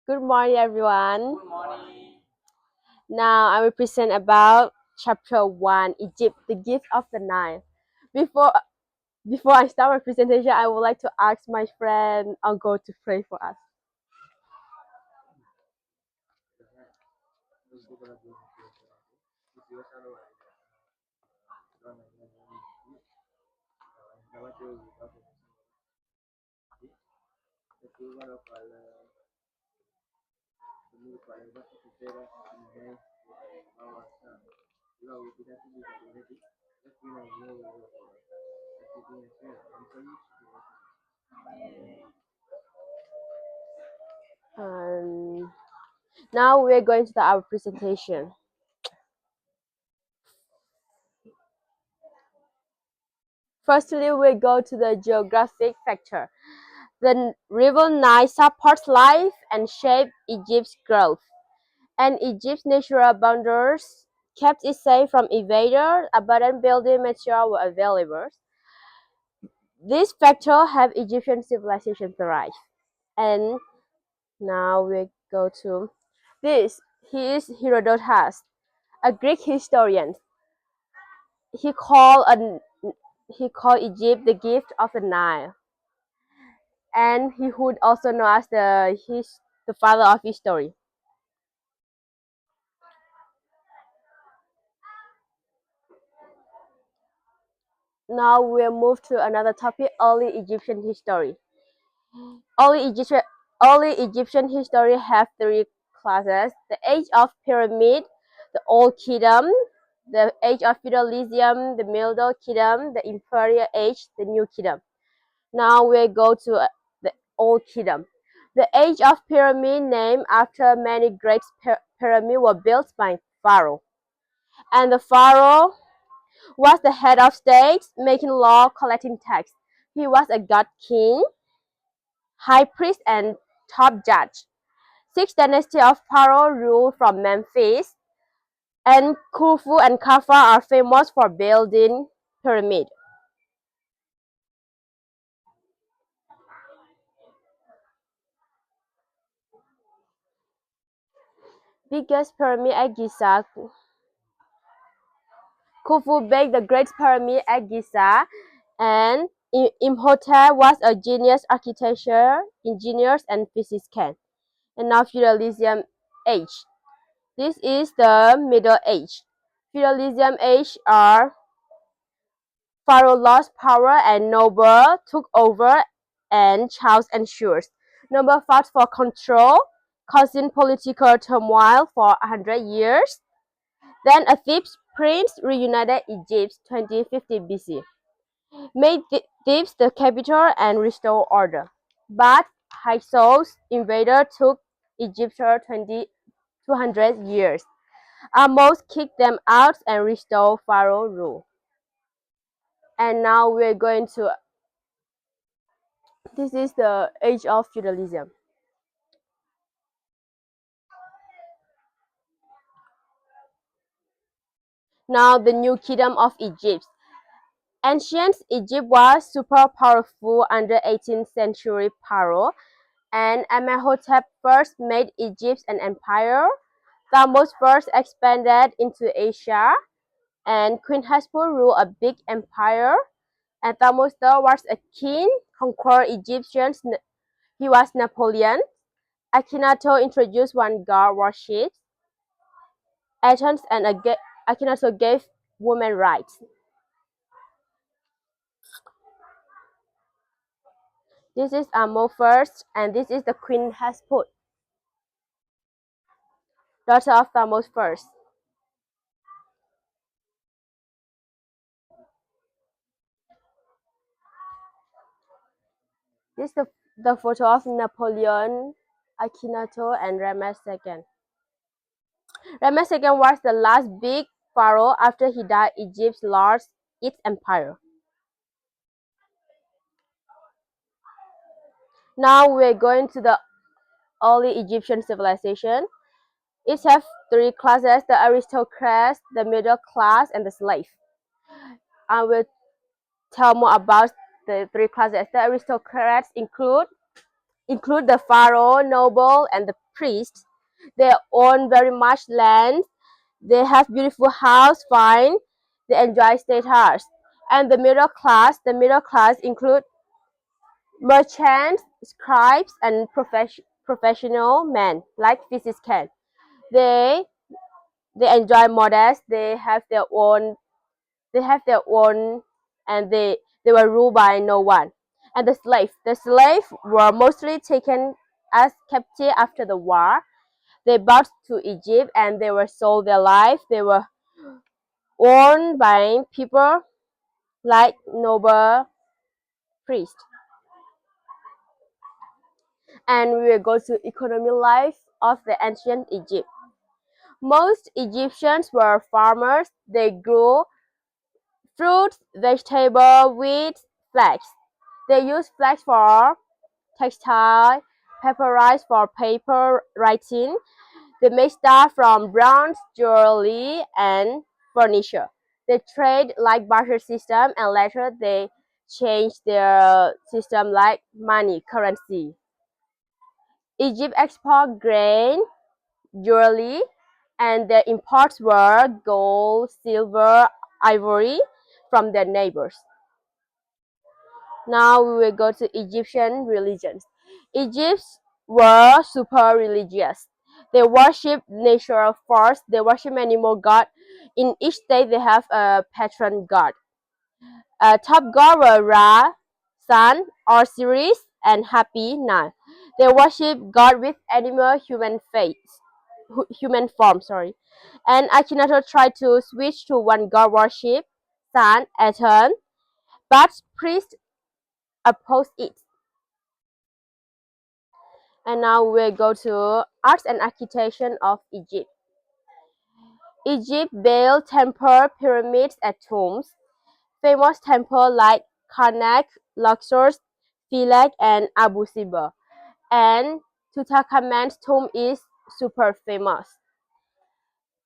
Good morning, everyone. Now I will present about chapter 1, Egypt, the gift of the Nile. Before before I start my presentation, I would like to ask my friend Uncle to pray for us. Um, Now we're going to our presentation. Firstly, we go to the geographic factor. The river Nile supports life and shaped Egypt's growth, and Egypt's natural boundaries kept it safe from invaders. Abundant building materials were available. These factors have Egyptian civilization thrive. And now we go to this. He is Herodotus, a Greek historian. He called a, he called Egypt the gift of the Nile, and he would also know as the father of history. Now we'll move to another topic: early Egyptian history. Early Egyptian Early Egyptian history have three classes: the age of pyramid, the Old Kingdom, the age of feudalism, the Middle Kingdom, the Imperial Age, the New Kingdom. Now we go to the Old Kingdom. The age of pyramid, named after many great pyramids, were built by Pharaoh, and the Pharaoh was the head of state, making law, collecting tax. He was a god king, high priest, and top judge. Six dynasties of Pharaoh ruled from Memphis, and Khufu and Kafra are famous for building pyramids. Biggest pyramid at Giza. Khufu built the Great Pyramid at Giza, and Imhotep was a genius architecture, engineer, and physician. And now feudalism age. This is the Middle Age. Feudalism age are Pharaoh lost power and noble took over and chaos ensued. Noble fought for control, causing political turmoil for 100 years. Then a Thebes prince reunited Egypt 2050 BC, made Thebes the capital and restored order. But Hyksos invader took Egypt 200 years. Amos kicked them out and restored Pharaoh rule. And now we're going to this is the age of feudalism. Now the new kingdom of Egypt. Ancient Egypt was super powerful under 18th century Pharaoh, and Amenhotep first made Egypt an empire. Thutmose first expanded into Asia, and Queen Hatshepsut ruled a big empire. And Thutmose III was a king, conquered Egyptians. He was Napoleon. Akhenaten introduced one god worship, Athens, and Akhenaten gave women rights. This is Amo first, and this is the Queen Hatshepsut, daughter of Thutmose first. This is the photo of Napoleon, Akhenaten, and Ramses II. Ramses II was the last big pharaoh. After he died, Egypt lost its empire. Now we're going to the early Egyptian civilization. It has three classes: the aristocrats, the middle class, and the slave. I will tell more about the three classes. The aristocrats include the pharaoh, noble, and the priests. They own very much land. They have beautiful house, fine. They enjoy status. And the middle class include merchants, scribes, and professional men like physicians. They they enjoy modest. They have their own, and they were ruled by no one. And the slave were mostly taken as captive after the war. They brought to Egypt and they were sold their life. They were owned by people like noble priests. And we will go to economic life of the ancient Egypt. Most Egyptians were farmers. They grew fruits, vegetables, wheat, flax. They used flax for textile, papyrus for paper writing. They made stuff from bronze, jewelry, and furniture. They trade like barter system, and later they changed their system like money currency. Egypt export grain, jewelry, and their imports were gold, silver, ivory from their neighbors. Now we will go to Egyptian religions. Egypts were super religious. They worship natural force. They worship many more gods. In each state, they have a patron god. Top god were Ra, Sun, Osiris, and Happy Nile. They worship God with animal human form. Sorry, and Akhenaten tried to switch to one god worship, Sun, Aten, but priests opposed it. And now we'll go to arts and architecture of Egypt. Egypt built temple, pyramids, and tombs. Famous temples like Karnak, Luxor, Philae, and Abu Simbel. And Tutankhamun's tomb is super famous.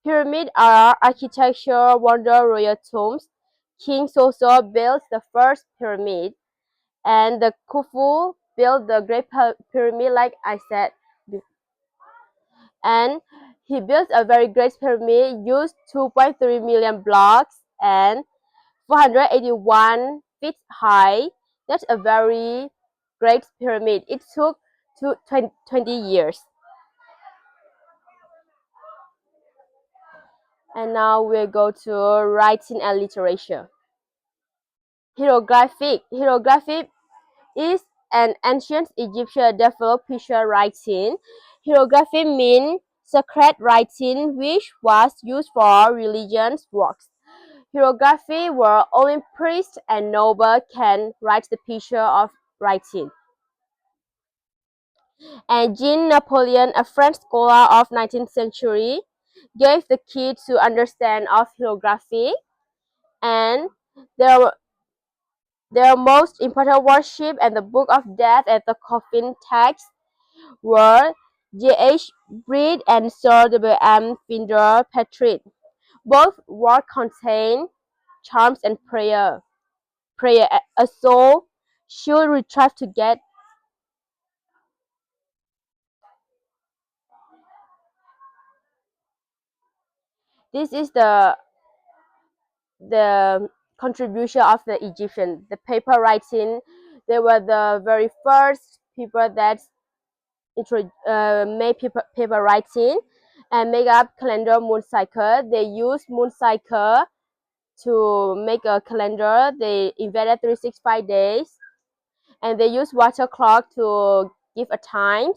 Pyramids are architecture wonder royal tombs. King Soso built the first pyramid, and the Khufu built the Great Pyramid, like I said. And he built a very great pyramid, used 2.3 million blocks and 481 feet high. That's a very great pyramid. It took 20 years. And now we'll go to writing and literature. Hieroglyphic is an ancient Egyptian developed picture writing. Hieroglyphy means sacred writing which was used for religious works. Hieroglyphy were only priests and nobles can write the picture of writing. And Jean Napoleon, a French scholar of 19th century, gave the key to understand of hieroglyphy. And their their most important worship and the Book of Death and the Coffin text were J.H. Breed and Sir W.M. Fitzpatrick. Both works contain charms and prayer a soul should retrieve to get. This is the contribution of the Egyptian. The paper writing, they were the very first people that made paper writing and make up calendar moon cycle. They use moon cycle to make a calendar. They invented 365 days, and they use water clock to give a time.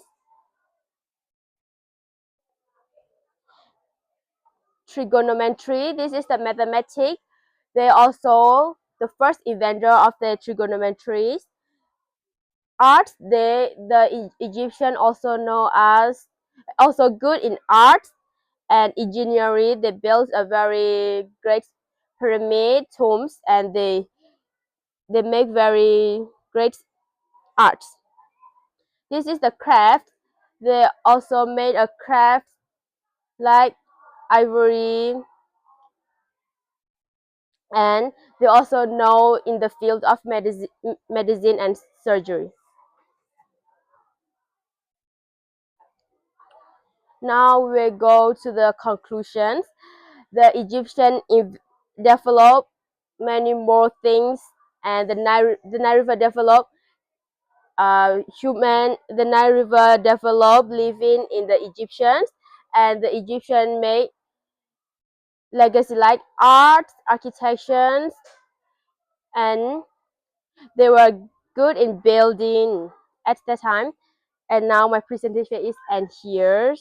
Trigonometry, this is the mathematics. They also the first inventor of the trigonometry. Art, the Egyptian also know as also good in art and engineering. They built a very great pyramid tombs, and they make very great art. This is the craft. They also made a craft like ivory, and they also know in the field of medicine and surgery. Now we go to the conclusions. The Egyptian developed many more things, and the Nile River developed the Nile River developed living in the Egyptians, and the Egyptian made legacy like art, architectures, and they were good in building at that time. And now my presentation is end here.